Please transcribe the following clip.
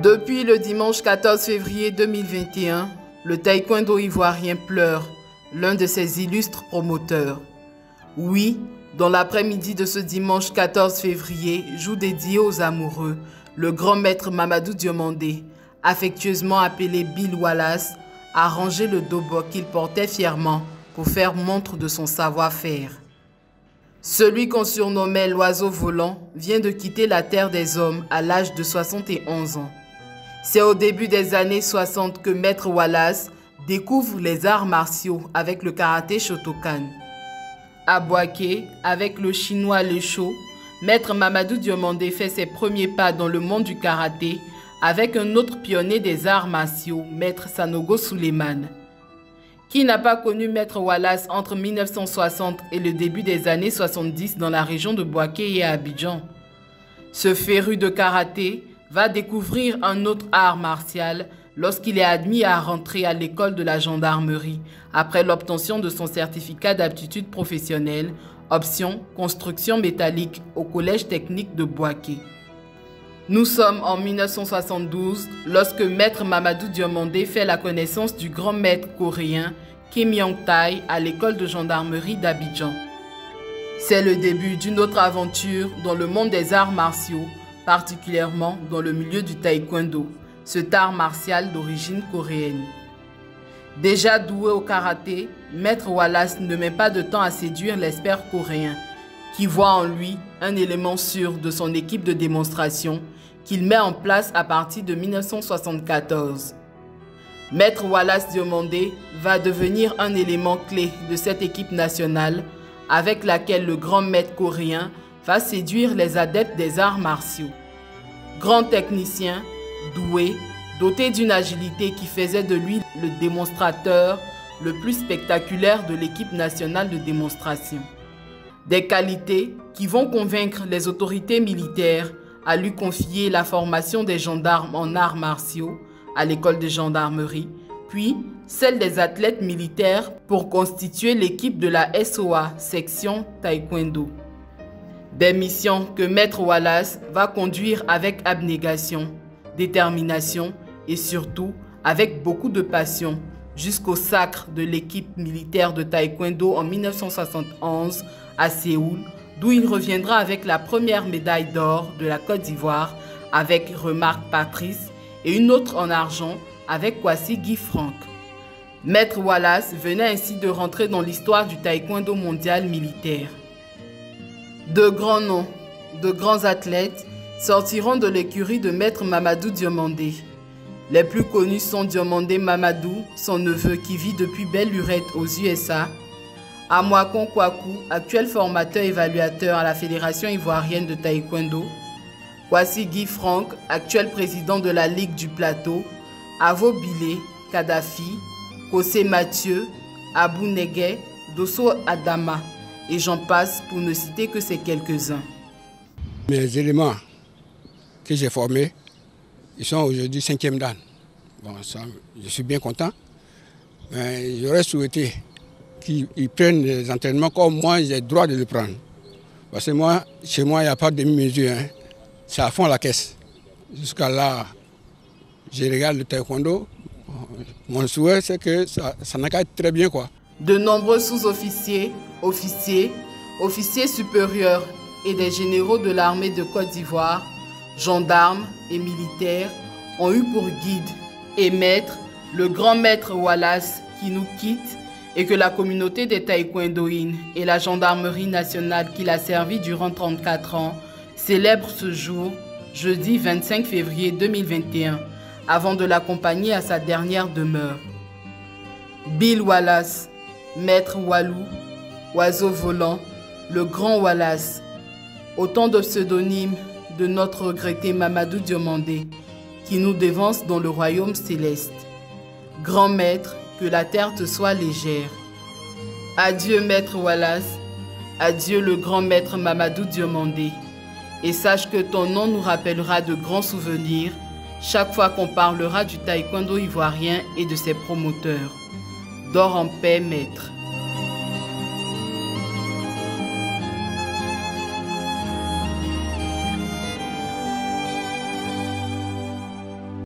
Depuis le dimanche 14 février 2021, le taekwondo ivoirien pleure, l'un de ses illustres promoteurs. Oui, dans l'après-midi de ce dimanche 14 février, jour dédié aux amoureux, le grand maître Mamadou Diomandé, affectueusement appelé Bill Wallace, a rangé le dobok qu'il portait fièrement pour faire montre de son savoir-faire. Celui qu'on surnommait l'oiseau volant vient de quitter la terre des hommes à l'âge de 71 ans. C'est au début des années 60 que Maître Wallace découvre les arts martiaux avec le karaté Shotokan. À Bouaké, avec le chinois Le Cho, Maître Mamadou Diomandé fait ses premiers pas dans le monde du karaté avec un autre pionnier des arts martiaux, Maître Sanogo Suleiman. Qui n'a pas connu Maître Wallace entre 1960 et le début des années 70 dans la région de Bouaké et à Abidjan? Ce féru de karaté va découvrir un autre art martial lorsqu'il est admis à rentrer à l'école de la gendarmerie après l'obtention de son certificat d'aptitude professionnelle, option construction métallique au collège technique de Bouaké. Nous sommes en 1972 lorsque Maître Mamadou Diomandé fait la connaissance du grand maître coréen Kim Yong-tae à l'école de gendarmerie d'Abidjan. C'est le début d'une autre aventure dans le monde des arts martiaux, particulièrement dans le milieu du taekwondo, cet art martial d'origine coréenne. Déjà doué au karaté, Maître Wallace ne met pas de temps à séduire l'expert coréen, qui voit en lui un élément sûr de son équipe de démonstration qu'il met en place à partir de 1974. Maître Wallace Diomandé va devenir un élément clé de cette équipe nationale avec laquelle le grand maître coréen va séduire les adeptes des arts martiaux. Grand technicien, doué, doté d'une agilité qui faisait de lui le démonstrateur le plus spectaculaire de l'équipe nationale de démonstration. Des qualités qui vont convaincre les autorités militaires à lui confier la formation des gendarmes en arts martiaux à l'école de gendarmerie, puis celle des athlètes militaires pour constituer l'équipe de la SOA, section taekwondo. Des missions que Maître Wallace va conduire avec abnégation, détermination et surtout avec beaucoup de passion jusqu'au sacre de l'équipe militaire de taekwondo en 1971 à Séoul, d'où il reviendra avec la première médaille d'or de la Côte d'Ivoire avec Remarque Patrice et une autre en argent avec Kwasi Guy Franck. Maître Wallace venait ainsi de rentrer dans l'histoire du taekwondo mondial militaire. De grands noms, de grands athlètes sortiront de l'écurie de Maître Mamadou Diomandé. Les plus connus sont Diomandé Mamadou, son neveu qui vit depuis belle lurette aux USA, Amoakon Kwaku, actuel formateur évaluateur à la Fédération ivoirienne de taekwondo, Kwasi Guy Franck, actuel président de la Ligue du Plateau, Avo Bilé, Kadhafi, Kosé Mathieu, Abou Neguet, Dosso Adama, et j'en passe pour ne citer que ces quelques-uns. Mes éléments que j'ai formés, ils sont aujourd'hui 5e dan. Bon, ça, je suis bien content. Mais j'aurais souhaité qu'ils prennent des entraînements comme moi, j'ai le droit de le prendre. Parce que moi, chez moi, il n'y a pas de demi-mesure. Hein. C'est à fond la caisse. Jusqu'à là, je regarde le taekwondo. Mon souhait, c'est que ça n'a qu'à être très bien, quoi. De nombreux sous-officiers, officiers, officiers supérieurs et des généraux de l'armée de Côte d'Ivoire, gendarmes et militaires ont eu pour guide et maître le grand maître Wallace qui nous quitte et que la communauté des taekwondoïnes et la gendarmerie nationale qui l'a servi durant 34 ans célèbre ce jour, jeudi 25 février 2021, avant de l'accompagner à sa dernière demeure. Bill Wallace, Maître Walou, Oiseau volant, le grand Wallace, autant de pseudonymes de notre regretté Mamadou Diomandé, qui nous dévance dans le royaume céleste. Grand maître, que la terre te soit légère. Adieu Maître Wallace, adieu le grand maître Mamadou Diomandé. Et sache que ton nom nous rappellera de grands souvenirs chaque fois qu'on parlera du taekwondo ivoirien et de ses promoteurs. Dors en paix, maître.